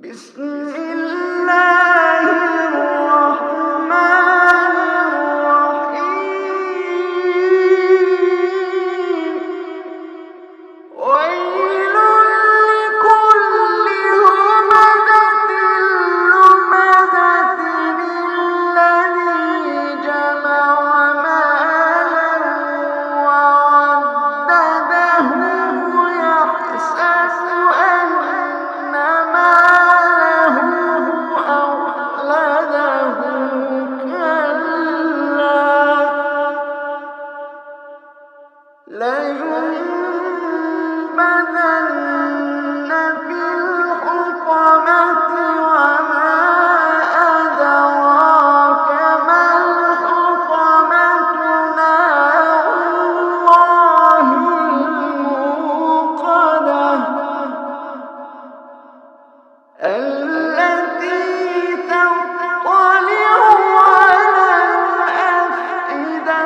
بسم الله الرحمن الرحيم ويل لكل همزة لمزة الذي جمع مالا وعدده يحسب أن ماله أخلده كلا لينبذن في الحطمة وما أدراك ما الحطمة نار الله الموقدة التي تطلع على الأفئدة